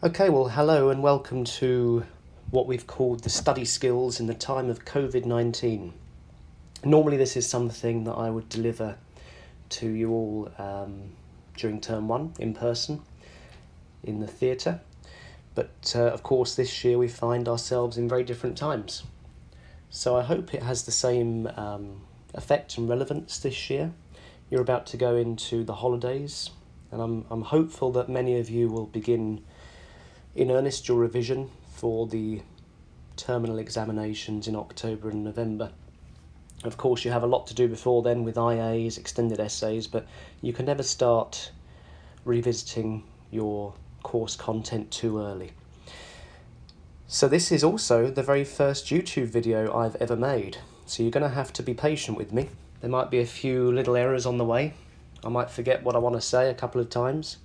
Okay, well, hello and welcome to what we've called the study skills in the time of COVID-19. Normally this is something that I would deliver to you all during term one in person in the theatre, but of course this year we find ourselves in very different times. So I hope it has the same effect and relevance this year. You're about to go into the holidays, and I'm hopeful that many of you will begin in earnest your revision for the terminal examinations in October and November. Of course, you have a lot to do before then with IAs, extended essays, but you can never start revisiting your course content too early. So this is also the very first YouTube video I've ever made, so you're going to have to be patient with me. There might be a few little errors on the way. I might forget what I want to say a couple of times.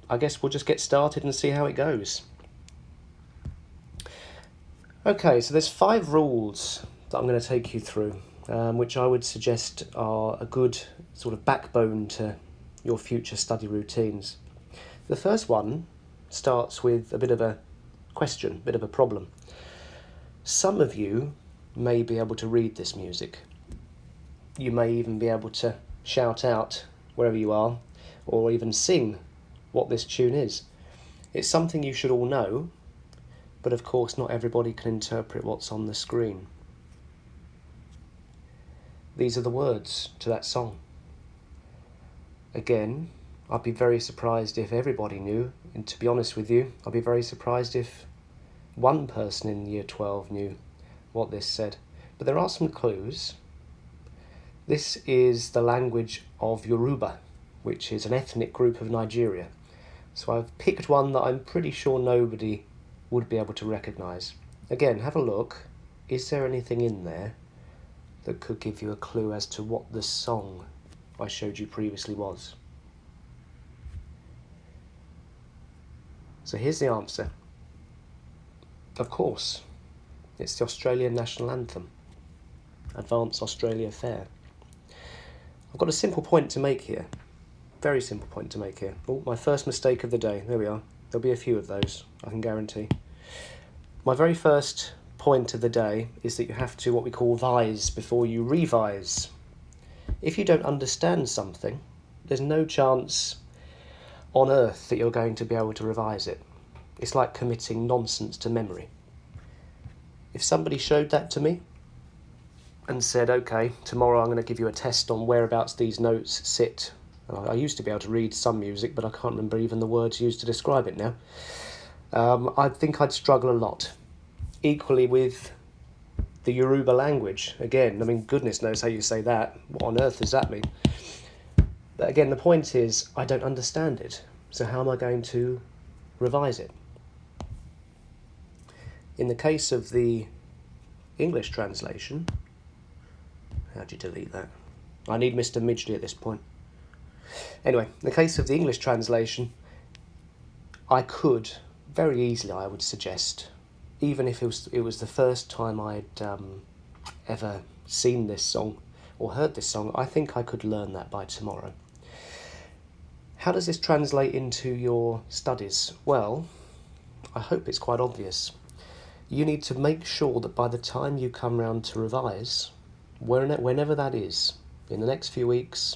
I guess we'll just get started and see how it goes. Okay, so there's 5 rules that I'm going to take you through, which I would suggest are a good sort of backbone to your future study routines. The first one starts with a bit of a question, a bit of a problem. Some of you may be able to read this music. You may even be able to shout out wherever you are, or even sing what this tune is. It's something you should all know, but of course not everybody can interpret what's on the screen. These are the words to that song. Again, I'd be very surprised if everybody knew, and to be honest with you, I'd be very surprised if one person in year 12 knew what this said. But there are some clues. This is the language of Yoruba, which is an ethnic group of Nigeria. So I've picked one that I'm pretty sure nobody would be able to recognise. Again, have a look. Is there anything in there that could give you a clue as to what the song I showed you previously was? So here's the answer. Of course, it's the Australian national anthem, Advance Australia Fair. I've got a simple point to make here. Very simple point to make here. Oh, my first mistake of the day. There we are. There'll be a few of those, I can guarantee. My very first point of the day is that you have to what we call vise before you revise. If you don't understand something, there's no chance on earth that you're going to be able to revise it. It's like committing nonsense to memory. If somebody showed that to me and said, okay, tomorrow I'm going to give you a test on whereabouts these notes sit. I used to be able to read some music, but I can't remember even the words used to describe it now. I think I'd struggle a lot. Equally with the Yoruba language. Again, I mean, goodness knows how you say that. What on earth does that mean? But again, the point is, I don't understand it. So how am I going to revise it? In the case of the English translation, how do you delete that? I need Mr. Midgley at this point. Anyway, in the case of the English translation, I could very easily, I would suggest, even if it was the first time I'd ever seen this song or heard this song, I think I could learn that by tomorrow. How does this translate into your studies? Well, I hope it's quite obvious. You need to make sure that by the time you come round to revise, whenever that is, in the next few weeks,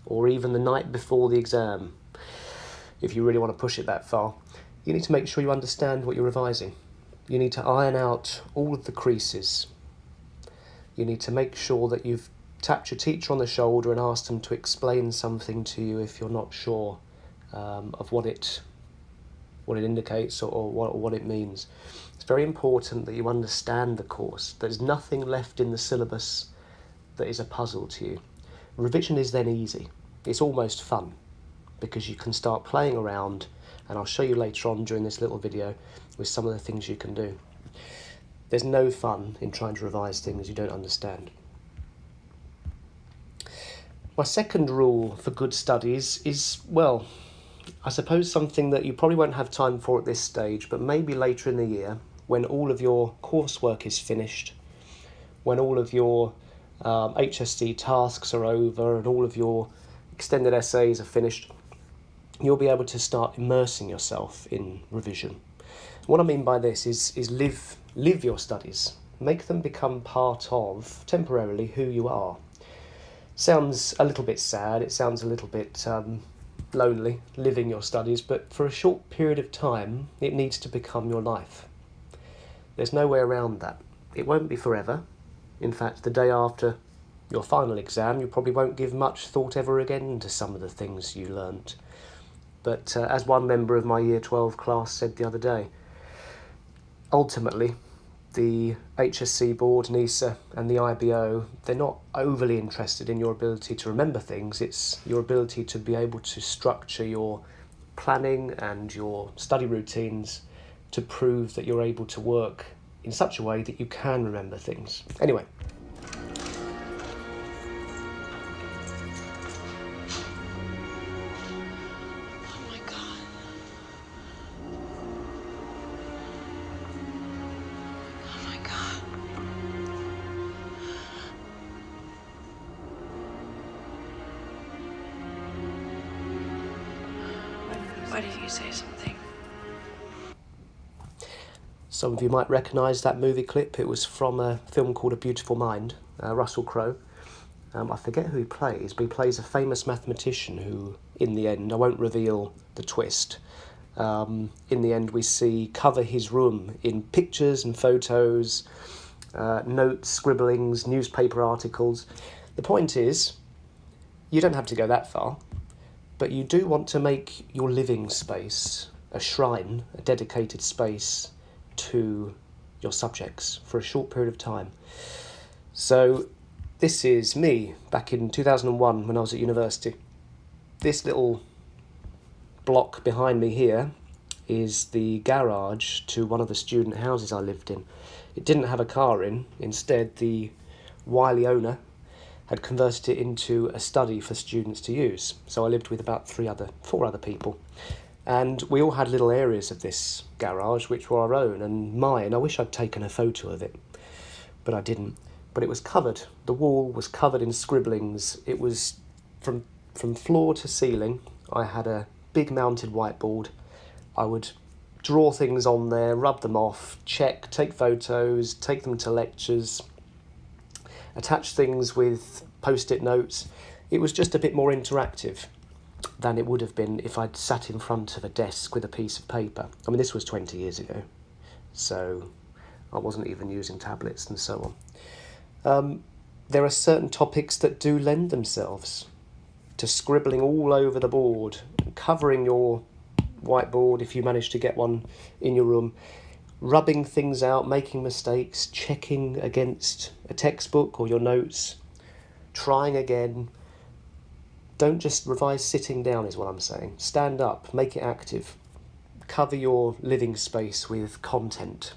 or even the night before the exam, if you really want to push it that far, you need to make sure you understand what you're revising. You need to iron out all of the creases. You need to make sure that you've tapped your teacher on the shoulder and asked them to explain something to you if you're not sure of what it indicates or what it means. It's very important that you understand the course. There's nothing left in the syllabus that is a puzzle to you. Revision is then easy. It's almost fun because you can start playing around, and I'll show you later on during this little video with some of the things you can do. There's no fun in trying to revise things you don't understand. My second rule for good studies is, well, I suppose something that you probably won't have time for at this stage, but maybe later in the year when all of your coursework is finished, when all of your HSC tasks are over and all of your extended essays are finished, you'll be able to start immersing yourself in revision. What I mean by this is live your studies. Make them become part of, temporarily, who you are. Sounds a little bit sad, it sounds a little bit lonely, living your studies, but for a short period of time, it needs to become your life. There's no way around that. It won't be forever. In fact, the day after your final exam, you probably won't give much thought ever again to some of the things you learnt. But as one member of my Year 12 class said the other day, ultimately, the HSC board, NISA and the IBO, they're not overly interested in your ability to remember things. It's your ability to be able to structure your planning and your study routines to prove that you're able to work in such a way that you can remember things. Anyway. Why did you say something? Some of you might recognise that movie clip. It was from a film called A Beautiful Mind, Russell Crowe. I forget who he plays, but he plays a famous mathematician who, in the end, I won't reveal the twist, in the end we see cover his room in pictures and photos, notes, scribblings, newspaper articles. The point is, you don't have to go that far. But you do want to make your living space a shrine, a dedicated space to your subjects for a short period of time. So this is me back in 2001 when I was at university. This little block behind me here is the garage to one of the student houses I lived in. It didn't have a car in. Instead, the wily owner had converted it into a study for students to use. So I lived with about four other people. And we all had little areas of this garage which were our own, and mine, I wish I'd taken a photo of it, but I didn't. But it was covered. The wall was covered in scribblings. It was from floor to ceiling. I had a big mounted whiteboard. I would draw things on there, rub them off, check, take photos, take them to lectures, attach things with post-it notes. It was just a bit more interactive than it would have been if I'd sat in front of a desk with a piece of paper. I mean, this was 20 years ago, so I wasn't even using tablets and so on. There are certain topics that do lend themselves to scribbling all over the board, covering your whiteboard if you manage to get one in your room, rubbing things out, making mistakes, checking against a textbook or your notes, trying again. Don't just revise sitting down is what I'm saying. Stand up, make it active. Cover your living space with content.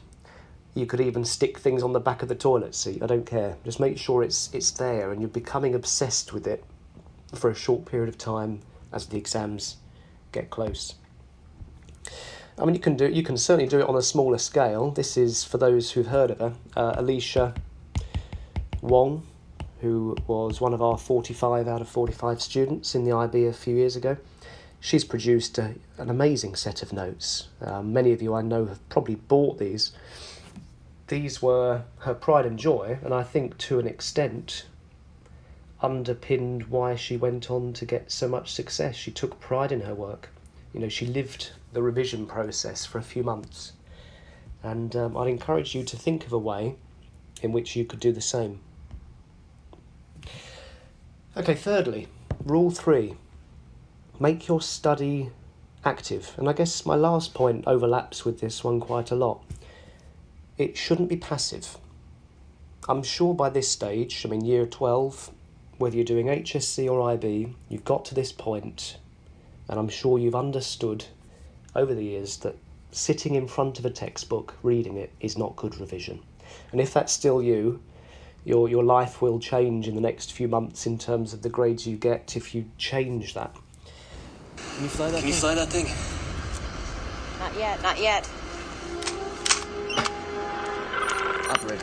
You could even stick things on the back of the toilet seat, I don't care. Just make sure it's there and you're becoming obsessed with it for a short period of time as the exams get close. I mean, you can certainly do it on a smaller scale. This is for those who've heard of her, Alicia Wong, who was one of our 45 out of 45 students in the IB a few years ago. She's produced an amazing set of notes. Many of you I know have probably bought these. These were her pride and joy, and I think to an extent underpinned why she went on to get so much success. She took pride in her work. You know, she lived the revision process for a few months. And I'd encourage you to think of a way in which you could do the same. Okay, thirdly, rule 3. Make your study active. And I guess my last point overlaps with this one quite a lot. It shouldn't be passive. I'm sure by this stage, I mean year 12, whether you're doing HSC or IB, you've got to this point, and I'm sure you've understood over the years that sitting in front of a textbook, reading it, is not good revision. And if that's still you, your life will change in the next few months in terms of the grades you get if you change that. Can you fly that thing? Not yet.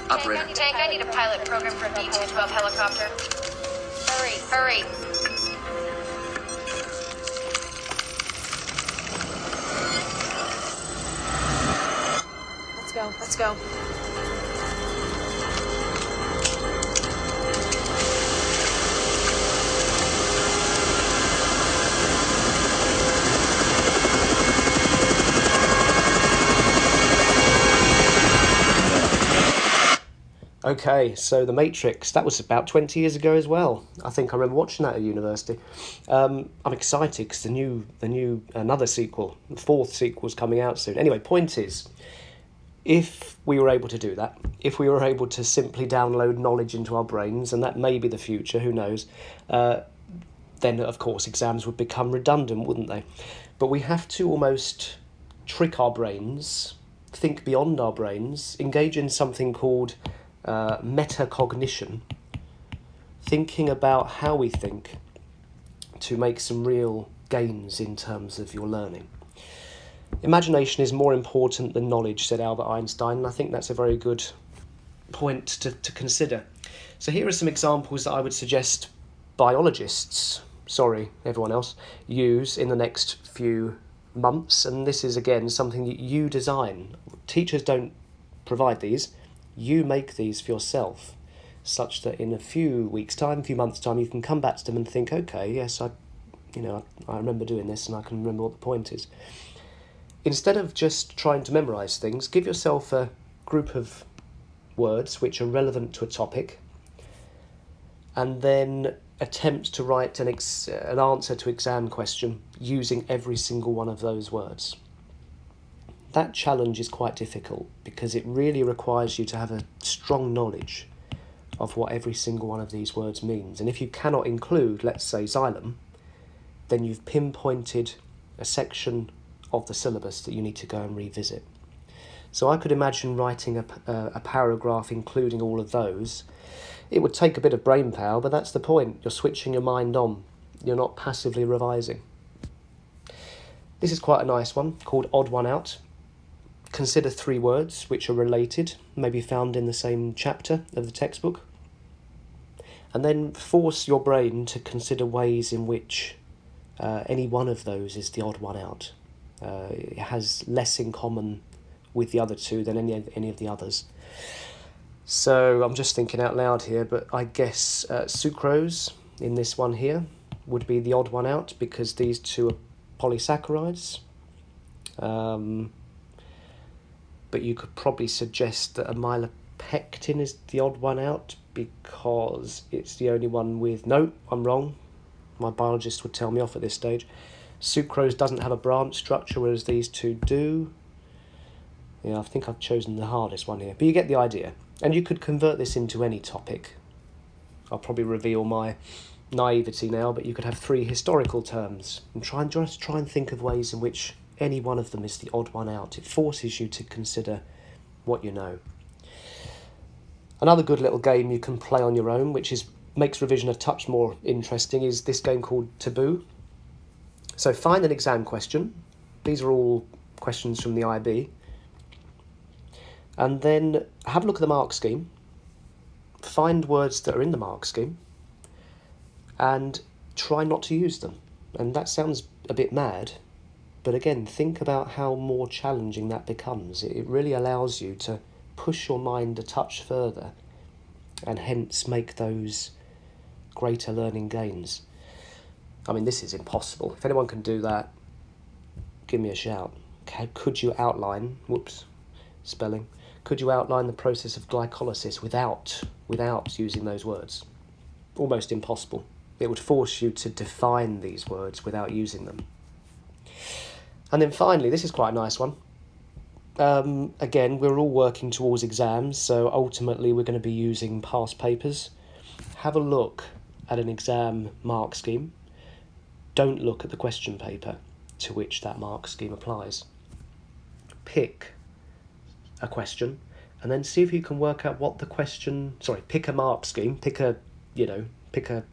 Operator. Tank, I need a pilot program for a B-212 helicopter. Hurry. go. Let's go. Okay, so The Matrix, that was about 20 years ago as well. I think I remember watching that at university. I'm excited because another sequel, the fourth sequel's coming out soon. Anyway, point is, if we were able to do that, if we were able to simply download knowledge into our brains, and that may be the future, who knows, then of course exams would become redundant, wouldn't they? But we have to almost trick our brains, think beyond our brains, engage in something called metacognition, thinking about how we think to make some real gains in terms of your learning. Imagination is more important than knowledge, said Albert Einstein, and I think that's a very good point to consider. So here are some examples that I would suggest biologists, everyone else, use in the next few months, and this is again something that you design. Teachers don't provide these. You make these for yourself, such that in a few weeks' time, a few months' time, you can come back to them and think, okay, yes, I remember doing this and I can remember what the point is. Instead of just trying to memorise things, give yourself a group of words which are relevant to a topic, and then attempt to write an answer to exam question using every single one of those words. That challenge is quite difficult because it really requires you to have a strong knowledge of what every single one of these words means. And if you cannot include, let's say, xylem, then you've pinpointed a section of the syllabus that you need to go and revisit. So I could imagine writing a paragraph including all of those. It would take a bit of brain power, but that's the point. You're switching your mind on. You're not passively revising. This is quite a nice one called Odd One Out. Consider 3 words which are related, maybe found in the same chapter of the textbook, and then force your brain to consider ways in which any one of those is the odd one out. It has less in common with the other two than any of the others. So I'm just thinking out loud here, but I guess sucrose in this one here would be the odd one out because these two are polysaccharides. But you could probably suggest that amylopectin is the odd one out because it's the only one with... No, I'm wrong. My biologist would tell me off at this stage. Sucrose doesn't have a branch structure, whereas these two do. Yeah, I think I've chosen the hardest one here. But you get the idea. And you could convert this into any topic. I'll probably reveal my naivety now, but you could have 3 historical terms and try and think of ways in which any one of them is the odd one out. It forces you to consider what you know. Another good little game you can play on your own, which makes revision a touch more interesting, is this game called Taboo. So find an exam question. These are all questions from the IB. And then have a look at the mark scheme. Find words that are in the mark scheme and try not to use them. And that sounds a bit mad, but again, think about how more challenging that becomes. It really allows you to push your mind a touch further and hence make those greater learning gains. I mean, this is impossible. If anyone can do that, give me a shout. Could you outline, could you outline the process of glycolysis without using those words? Almost impossible. It would force you to define these words without using them. And then finally, this is quite a nice one. Again, we're all working towards exams, so ultimately we're going to be using past papers. Have a look at an exam mark scheme. Don't look at the question paper to which that mark scheme applies. Pick a question and then see if you can work out what the question... pick a mark scheme, pick a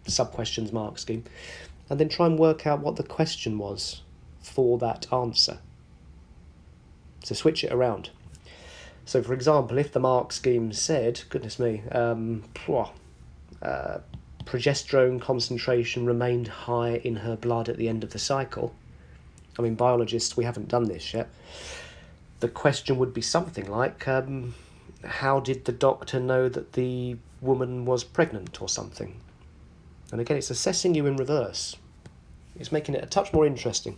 sub-questions mark scheme, and then try and work out what the question was for that answer. So switch it around. So for example, if the mark scheme said, progesterone concentration remained high in her blood at the end of the cycle. I mean, biologists, we haven't done this yet. the question would be something like, how did the doctor know that the woman was pregnant or something? And again, it's assessing you in reverse. It's making it a touch more interesting.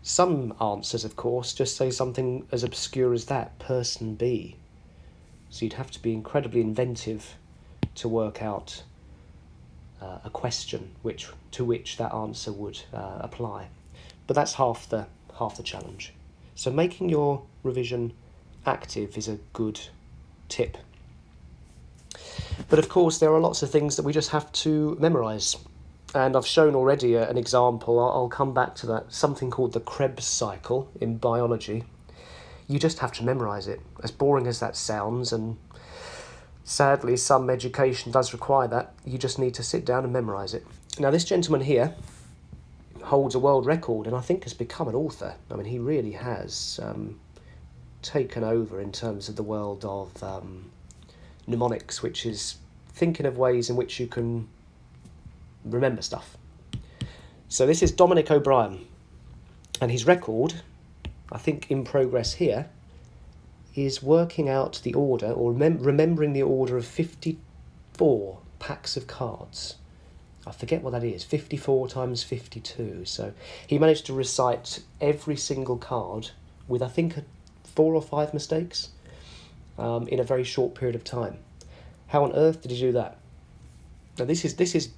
Some answers, of course, just say something as obscure as that, person B. So you'd have to be incredibly inventive to work out a question to which that answer would apply. But that's half the challenge. So making your revision active is a good tip. But of course, there are lots of things that we just have to memorise. And I've shown already an example. I'll come back to that. Something called the Krebs Cycle in biology. You just have to memorise it. As boring as that sounds, and sadly some education does require that, you just need to sit down and memorise it. Now this gentleman here holds a world record and I think has become an author. I mean, he really has taken over in terms of the world of mnemonics, which is thinking of ways in which you can remember stuff. So this is Dominic OBrien, and his record, I think in progress here, is working out the order, or remembering the order of 54 packs of cards. I forget what that is, 54 times 52. So he managed to recite every single card with, I think, 4 or 5 mistakes in a very short period of time. How on earth did he do that? Now this is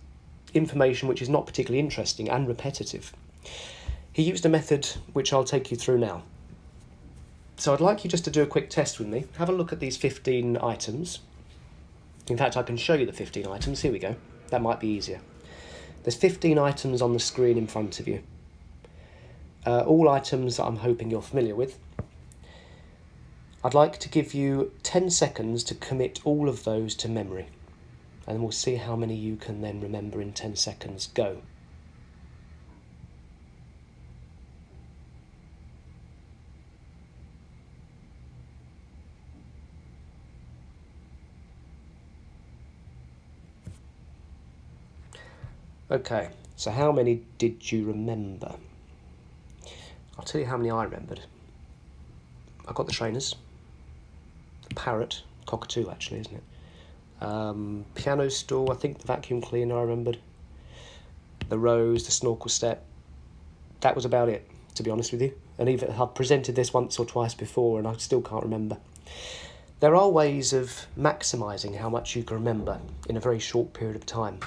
information which is not particularly interesting and repetitive. He used a method which I'll take you through now. So I'd like you just to do a quick test with me. Have a look at these 15 items. In fact, I can show you the 15 items. Here we go. That might be easier. There's 15 items on the screen in front of you. All items that I'm hoping you're familiar with. I'd like to give you 10 seconds to commit all of those to memory. And we'll see how many you can then remember in 10 seconds. Go. Okay, so how many did you remember? I'll tell you how many I remembered. I got the trainers, the parrot, cockatoo actually, isn't it? Piano stool, I think the vacuum cleaner I remembered. The rose, the snorkel step. That was about it, to be honest with you. And even I've presented this once or twice before and I still can't remember. There are ways of maximising how much you can remember in a very short period of time.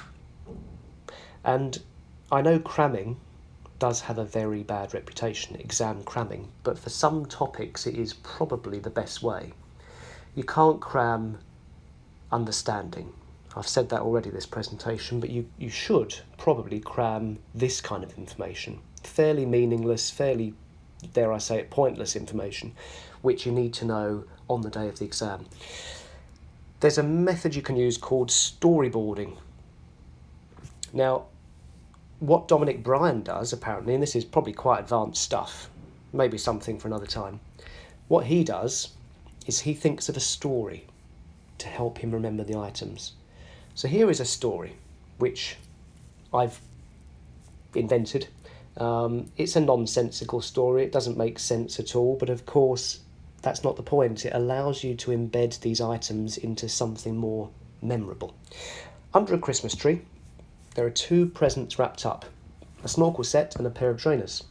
And I know cramming does have a very bad reputation, exam cramming, but for some topics it is probably the best way. You can't cram understanding. I've said that already this presentation, but you should probably cram this kind of information. Fairly meaningless, fairly, dare I say it, pointless information, which you need to know on the day of the exam. There's a method you can use called storyboarding. Now, what Dominic OBrien does, apparently, and this is probably quite advanced stuff, maybe something for another time, what he does is he thinks of a story to help him remember the items. So here is a story which I've invented. It's a nonsensical story, it doesn't make sense at all, but of course that's not the point. It allows you to embed these items into something more memorable. Under a Christmas tree, there are 2 presents wrapped up, a snorkel set and a pair of trainers.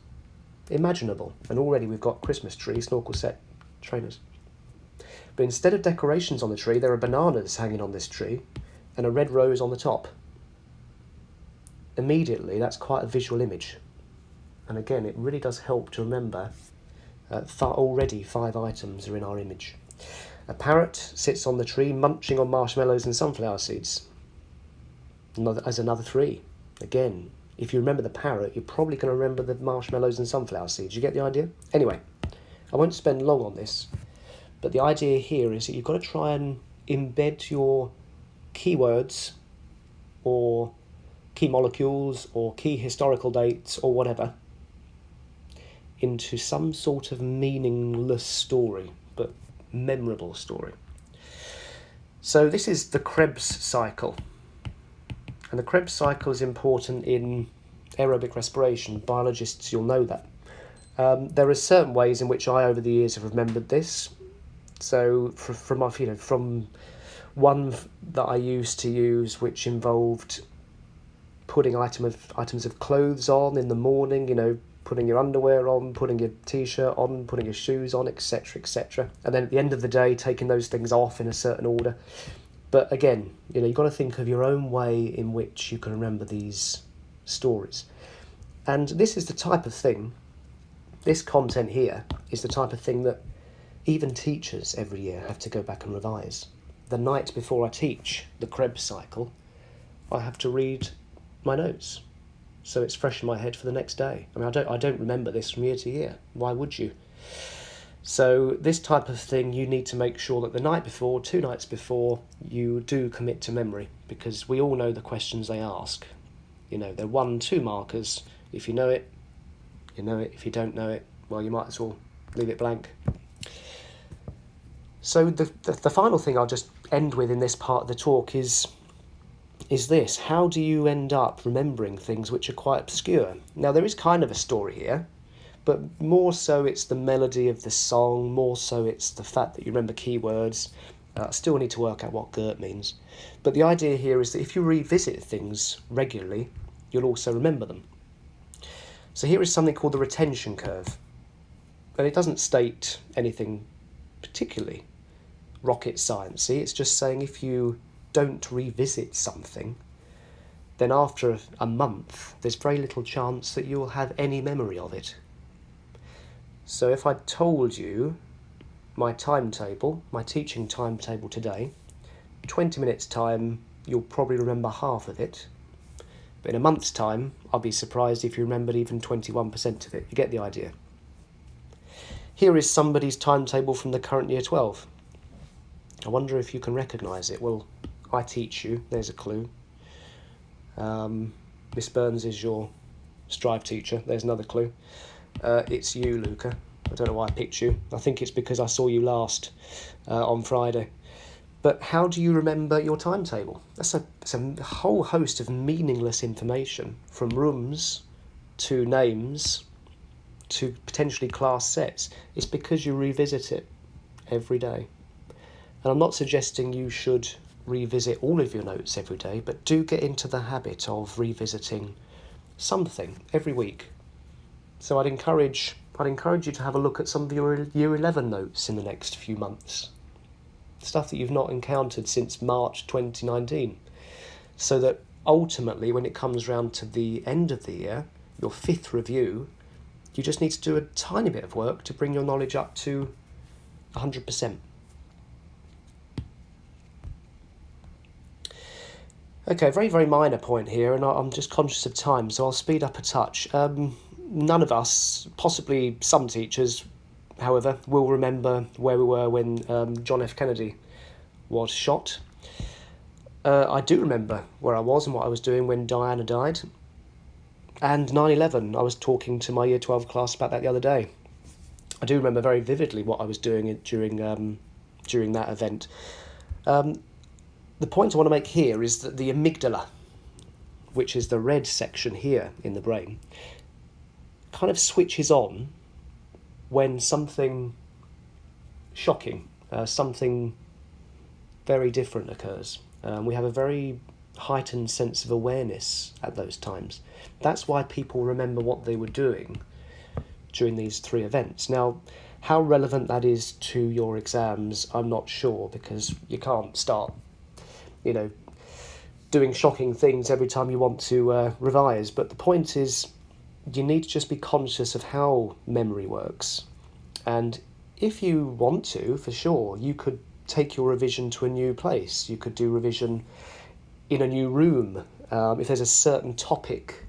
Imaginable, and already we've got Christmas tree, snorkel set, trainers. But instead of decorations on the tree, there are bananas hanging on this tree and a red rose on the top. Immediately, that's quite a visual image. And again, it really does help to remember already 5 items are in our image. A parrot sits on the tree munching on marshmallows and sunflower seeds. As another 3. Again, if you remember the parrot, you're probably going to remember the marshmallows and sunflower seeds. You get the idea? Anyway, I won't spend long on this, but the idea here is that you've got to try and embed your keywords or key molecules or key historical dates or whatever into some sort of meaningless story, but memorable story. So this is the Krebs Cycle. And the Krebs cycle is important in aerobic respiration. Biologists, you'll know that. There are certain ways in which I, over the years, have remembered this. So from one that I used to use, which involved putting items of clothes on in the morning, putting your underwear on, putting your t-shirt on, putting your shoes on, etc., etc. And then at the end of the day, taking those things off in a certain order. But again, you've got to think of your own way in which you can remember these stories. And this is the type of thing, this content here is the type of thing that even teachers every year have to go back and revise. The night before I teach the Krebs Cycle, I have to read my notes, so it's fresh in my head for the next day. I don't remember this from year to year. Why would you? So this type of thing, you need to make sure that the night before, 2 nights before, you do commit to memory, because we all know the questions they ask. They're 1-2 markers. If you know it, you know it. If you don't know it, well, you might as well leave it blank. So the final thing I'll just end with in this part of the talk is this. How do you end up remembering things which are quite obscure? Now, there is kind of a story here, but more so it's the melody of the song, more so it's the fact that you remember keywords. I still need to work out what Gert means. But the idea here is that if you revisit things regularly, you'll also remember them. So here is something called the retention curve. And it doesn't state anything particularly rocket sciencey. It's just saying if you don't revisit something, then after a month, there's very little chance that you will have any memory of it. So if I told you my timetable, my teaching timetable today, 20 minutes time, you'll probably remember half of it. But in a month's time, I'll be surprised if you remembered even 21% of it. You get the idea. Here is somebody's timetable from the current year 12. I wonder if you can recognise it. Well, I teach you. There's a clue. Miss Burns is your Strive teacher. There's another clue. It's you, Luca. I don't know why I picked you. I think it's because I saw you last on Friday. But how do you remember your timetable? That's a whole host of meaningless information, from rooms to names to potentially class sets. It's because you revisit it every day. And I'm not suggesting you should revisit all of your notes every day, but do get into the habit of revisiting something every week. So I'd encourage you to have a look at some of your Year 11 notes in the next few months. Stuff that you've not encountered since March 2019. So that ultimately, when it comes round to the end of the year, your 5th review, you just need to do a tiny bit of work to bring your knowledge up to 100%. Okay, very, very minor point here, and I'm just conscious of time, so I'll speed up a touch. None of us, possibly some teachers, however, will remember where we were when John F. Kennedy was shot. I do remember where I was and what I was doing when Diana died. And 9/11, I was talking to my Year 12 class about that the other day. I do remember very vividly what I was doing during that event. The point I want to make here is that the amygdala, which is the red section here in the brain, kind of switches on when something shocking, something very different occurs. We have a very heightened sense of awareness at those times. That's why people remember what they were doing during these 3 events. Now, how relevant that is to your exams, I'm not sure, because you can't start doing shocking things every time you want to revise. But the point is, you need to just be conscious of how memory works. And if you want to, for sure, you could take your revision to a new place. You could do revision in a new room. If there's a certain topic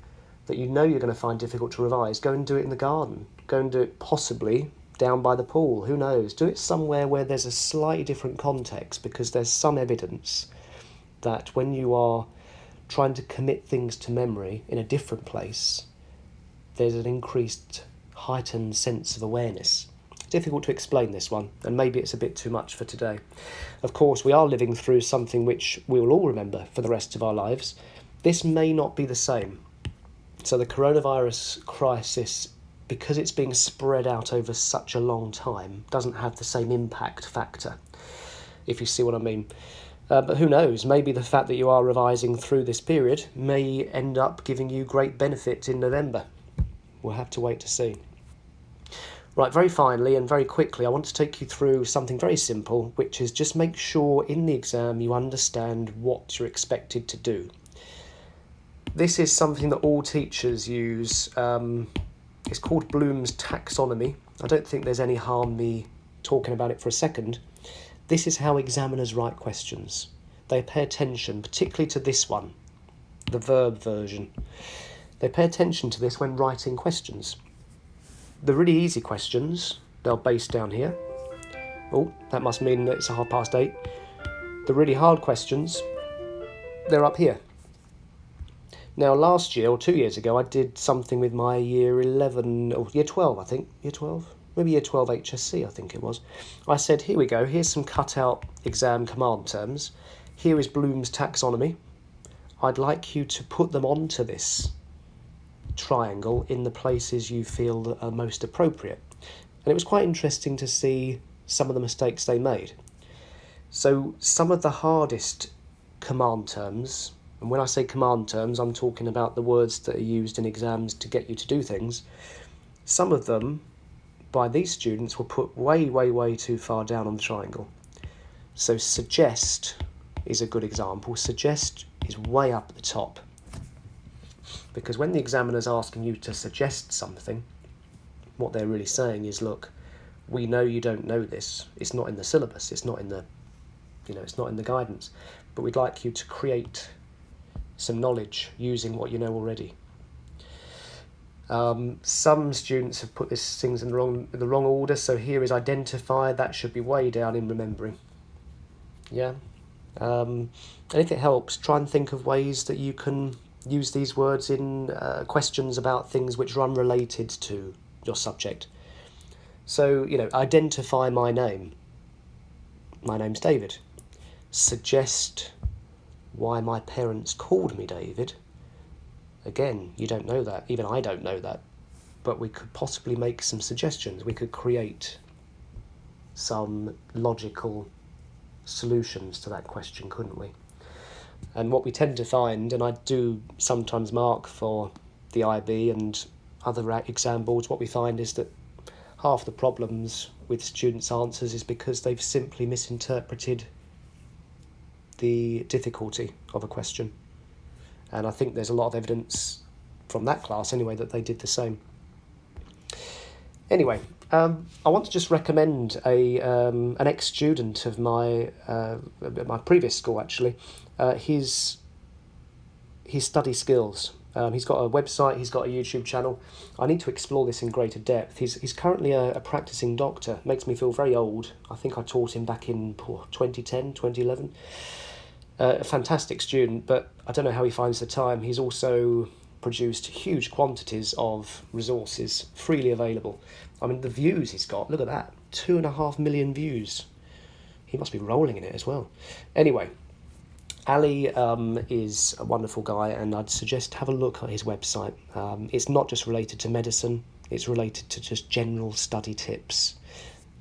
that you know you're going to find difficult to revise, go and do it in the garden. Go and do it possibly down by the pool. Who knows? Do it somewhere where there's a slightly different context, because there's some evidence that when you are trying to commit things to memory in a different place, there's an increased, heightened sense of awareness. It's difficult to explain this one, and maybe it's a bit too much for today. Of course, we are living through something which we will all remember for the rest of our lives. This may not be the same. So the coronavirus crisis because it's being spread out over such a long time, doesn't have the same impact factor, if you see what I mean. But who knows, maybe the fact that you are revising through this period may end up giving you great benefit in November. We'll have to wait to see. Right, very finally and very quickly, I want to take you through something very simple, which is just make sure in the exam you understand what you're expected to do. This is something that all teachers use. It's called Bloom's Taxonomy. I don't think there's any harm me talking about it for a second. This is how examiners write questions. They pay attention, particularly to this one, the verb version. They pay attention to this when writing questions. The really easy questions, they'll base down here. Oh, that must mean that it's 8:30. The really hard questions, they're up here. Now, last year, or 2 years ago, I did something with my year 11, or year 12, I think. Year 12? Maybe year 12 HSC, I think it was. I said, here we go, here's some cut-out exam command terms. Here is Bloom's Taxonomy. I'd like you to put them onto this triangle in the places you feel are most appropriate. And it was quite interesting to see some of the mistakes they made. So some of the hardest command terms, and when I say command terms, I'm talking about the words that are used in exams to get you to do things. Some of them, by these students, were put way, way, way too far down on the triangle. So suggest is a good example. Suggest is way up at the top. Because when the examiner's asking you to suggest something, what they're really saying is, look, we know you don't know this. It's not in the syllabus. It's not in the, it's not in the guidance. But we'd like you to create some knowledge using what you know already. Some students have put these things in the wrong order. So here is identify. That should be way down in remembering. Yeah. And if it helps, try and think of ways that you can use these words in questions about things which are unrelated to your subject. So, identify my name. My name's David. Suggest why my parents called me David. Again, you don't know that. Even I don't know that. But we could possibly make some suggestions. We could create some logical solutions to that question, couldn't we? And what we tend to find, and I do sometimes mark for the IB and other exam boards, what we find is that half the problems with students' answers is because they've simply misinterpreted the difficulty of a question. And I think there's a lot of evidence from that class anyway that they did the same. Anyway, I want to just recommend an ex-student of my previous school, actually. His study skills. He's got a website, he's got a YouTube channel. I need to explore this in greater depth. He's currently a practicing doctor. Makes me feel very old. I think I taught him back in 2010, 2011. A fantastic student, but I don't know how he finds the time. He's also produced huge quantities of resources freely available. I mean, the views he's got, look at that, 2.5 million views. He must be rolling in it as well. Anyway, Ali is a wonderful guy, and I'd suggest have a look at his website. It's not just related to medicine, it's related to just general study tips.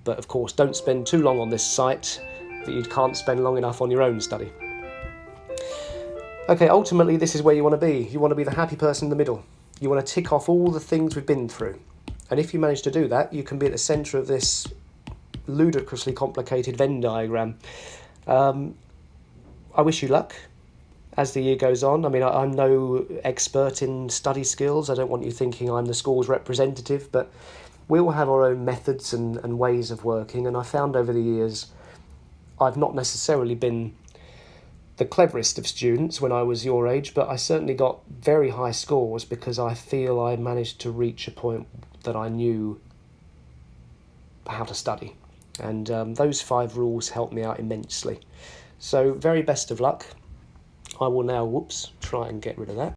But of course, don't spend too long on this site that you can't spend long enough on your own study. Okay, ultimately this is where you want to be. You want to be the happy person in the middle. You want to tick off all the things we've been through. And if you manage to do that, you can be at the centre of this ludicrously complicated Venn diagram. I wish you luck as the year goes on. I mean, I'm no expert in study skills. I don't want you thinking I'm the school's representative, but we all have our own methods and ways of working. And I found over the years, I've not necessarily been the cleverest of students when I was your age, but I certainly got very high scores because I feel I managed to reach a point that I knew how to study. And those 5 rules helped me out immensely. So very best of luck. I will now, try and get rid of that.